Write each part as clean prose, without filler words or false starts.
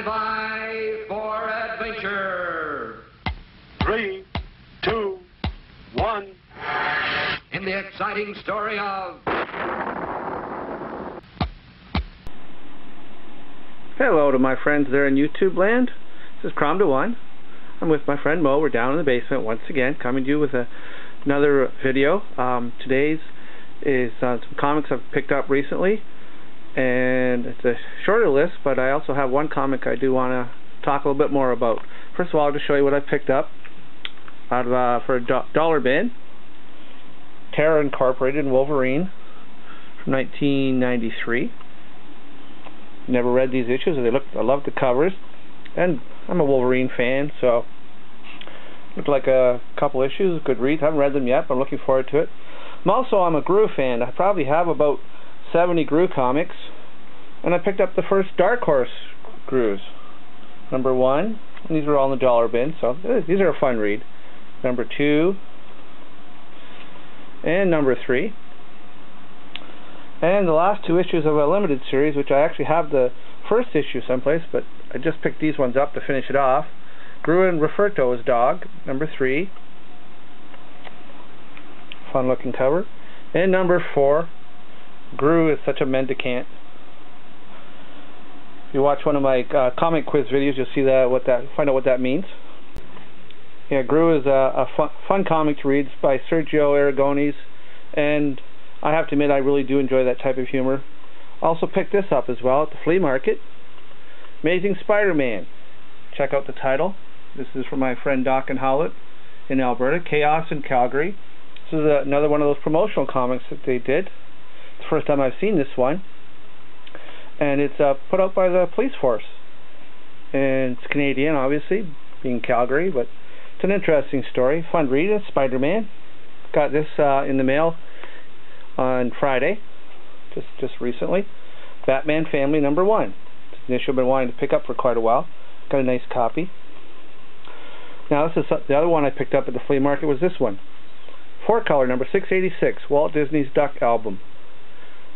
Stand by for adventure. 3, 2, 1. In the exciting story of... Hello to my friends there in YouTube land. This is Cromda1. I'm with my friend Mo. We're down in the basement once again, coming to you with another video. Today's is some comics I've picked up recently, and it's a shorter list, but I also have one comic I do want to talk a little bit more about. First of all, I'll just show you what I picked up out of for a dollar bin. Terra Incorporated Wolverine from 1993. Never read these issues. I love the covers, and I'm a Wolverine fan, so looked like a couple issues, good read. Haven't read them yet, but I'm looking forward to it. I'm a Gru fan. I probably have about 70 Gru comics, and I picked up the first Dark Horse Grus. Number 1, and these are all in the dollar bin, so these are a fun read. Number 2, and number 3. And the last 2 issues of a limited series, which I actually have the first issue someplace, but I just picked these ones up to finish it off. Gru and Roferto's dog, number 3. Fun looking cover. And number 4, Gru is such a mendicant. If you watch one of my comic quiz videos, you'll see find out what that means. Yeah, Gru is a fun comic to read. It's by Sergio Aragonés, and I have to admit I really do enjoy that type of humor. Also picked this up as well at the flea market. Amazing Spider-Man. Check out the title. This is from my friend Doc and Howlett in Alberta. Chaos in Calgary. This is another one of those promotional comics that they did. It's the first time I've seen this one. And it's put out by the police force. And it's Canadian, obviously, being Calgary, but it's an interesting story. Fun read. It's Spider-Man. Got this in the mail on Friday, just recently. Batman Family number 1. It's an issue I've been wanting to pick up for quite a while. Got a nice copy. Now this is the other one I picked up at the flea market was this one. 4-color number 686, Walt Disney's Duck album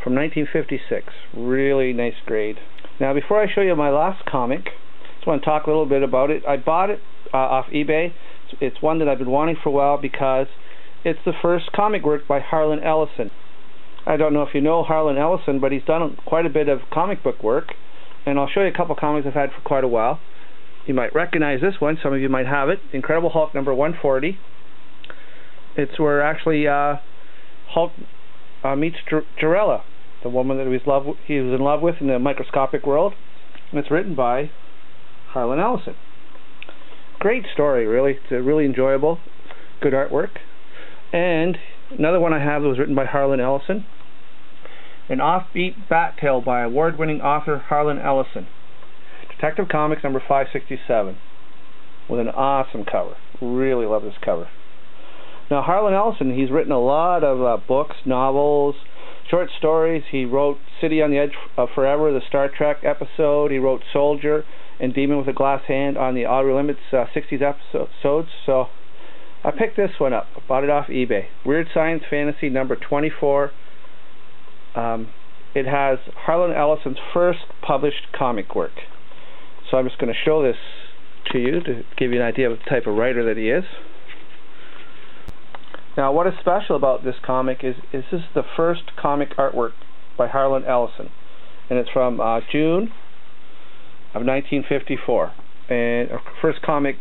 from 1956. Really nice grade. Now before I show you my last comic, I just want to talk a little bit about it. I bought it off eBay. It's one that I've been wanting for a while because it's the first comic work by Harlan Ellison. I don't know if you know Harlan Ellison, but he's done quite a bit of comic book work, and I'll show you a couple comics I've had for quite a while. You might recognize this one. Some of you might have it. Incredible Hulk number 140. It's where actually Hulk meets Jarella, the woman that he was in love with in the microscopic world, and it's written by Harlan Ellison. Great story, really. It's really enjoyable. Good artwork. And another one I have that was written by Harlan Ellison. An Offbeat Bat Tale by award-winning author Harlan Ellison. Detective Comics number 567. With an awesome cover. Really love this cover. Now Harlan Ellison, he's written a lot of books, novels, short stories. He wrote City on the Edge of Forever, the Star Trek episode. He wrote Soldier and Demon with a Glass Hand on the Outer Limits 60s episodes. So I picked this one up. I bought it off eBay. Weird Science Fantasy number 24. It has Harlan Ellison's first published comic work. So I'm just going to show this to you to give you an idea of the type of writer that he is. Now what is special about this comic is this is the first comic artwork by Harlan Ellison. And it's from June of 1954. And first comic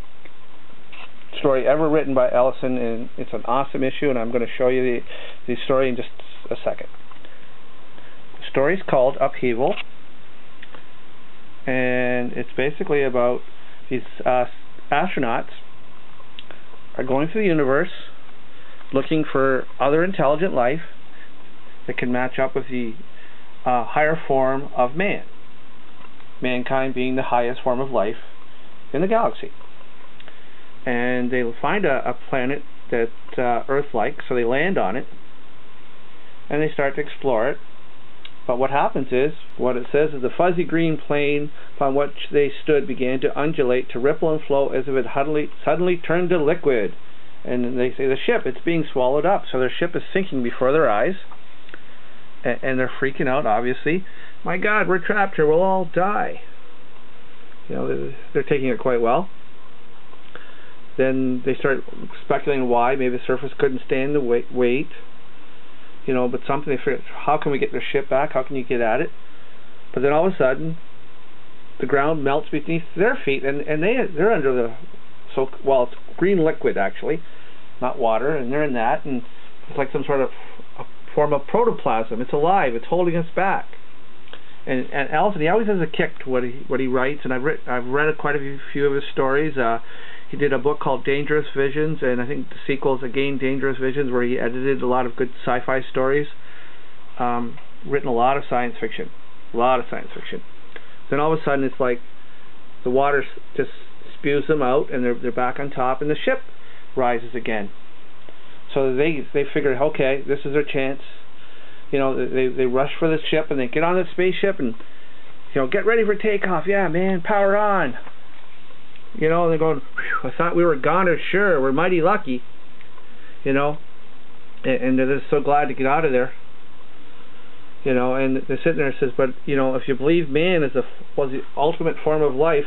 story ever written by Ellison, and it's an awesome issue, and I'm going to show you the story in just a second. The story's called Upheaval, and it's basically about these astronauts are going through the universe looking for other intelligent life that can match up with the higher form of man, mankind being the highest form of life in the galaxy. And they find a planet that Earth-like, so they land on it, and they start to explore it. But what happens is, what it says is the fuzzy green plane upon which they stood began to undulate, to ripple and flow as if it suddenly turned to liquid. And they say the ship, it's being swallowed up. So their ship is sinking before their eyes, and they're freaking out, obviously. My God, we're trapped here, we'll all die. You know, they're taking it quite well. Then they start speculating why. Maybe the surface couldn't stand the weight. You know, but something they figured, how can we get their ship back? How can you get at it? But then all of a sudden, the ground melts beneath their feet, and they're under the it's green liquid actually, not water, and they're in that, and it's like some sort of a form of protoplasm. It's alive. It's holding us back. And Ellison, he always has a kick to what he writes, and I've read quite a few of his stories. He did a book called Dangerous Visions, and I think the sequel is again Dangerous Visions, where he edited a lot of good sci-fi stories. Written a lot of science fiction. Then all of a sudden it's like the water just spews them out, and they're back on top, and the ship rises again. So they figure, okay, this is their chance. You know, they rush for the ship, and they get on the spaceship, and you know, get ready for takeoff. Yeah, man, power on. You know, and they're going, I thought we were goners, sure, we're mighty lucky. You know, and they're just so glad to get out of there. You know, and they're sitting there and says, but you know, if you believe man was the ultimate form of life,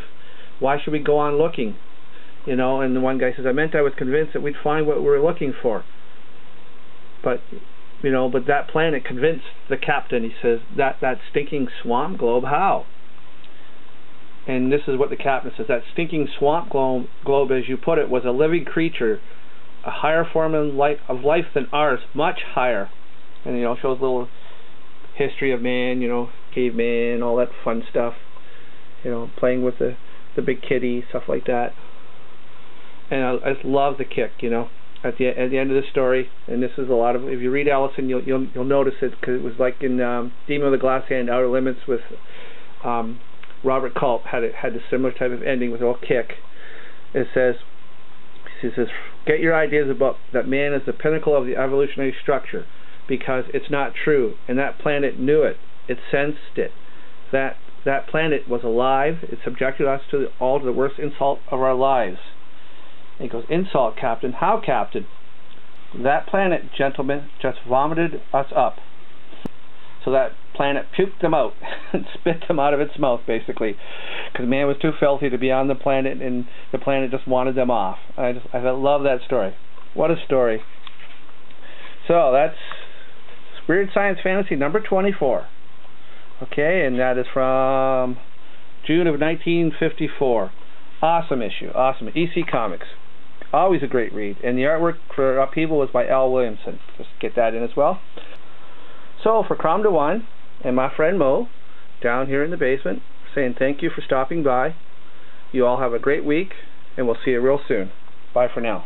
why should we go on looking? You know, and the one guy says, I was convinced that we'd find what we were looking for. But you know, but that planet convinced the captain. He says, that stinking swamp globe, how? And this is what the captain says, that stinking swamp globe, as you put it, was a living creature, a higher form of life than ours, much higher. And you know, shows a little history of man, you know, caveman, all that fun stuff. You know, playing with the big kitty, stuff like that. And I just love the kick, you know, at the end of the story. And this is a lot of, if you read Ellison, you'll notice it, because it was like in Demon of the Glass Hand, Outer Limits, with Robert Culp had a similar type of ending with a little kick. It says, he says, get your ideas about that man is the pinnacle of the evolutionary structure, because it's not true, and that planet knew it. It sensed it. That planet was alive. It subjected us to the worst insult of our lives. And he goes, insult, Captain? How, Captain? That planet, gentlemen, just vomited us up. So that planet puked them out and spit them out of its mouth, basically, because man was too filthy to be on the planet, and the planet just wanted them off. I love that story. What a story. So that's Weird Science Fantasy number 24. Okay, and that is from June of 1954. Awesome issue. Awesome. EC Comics. Always a great read. And the artwork for Upheaval was by Al Williamson. Just get that in as well. So, for Cromda1 and my friend Mo, down here in the basement, saying thank you for stopping by. You all have a great week, and we'll see you real soon. Bye for now.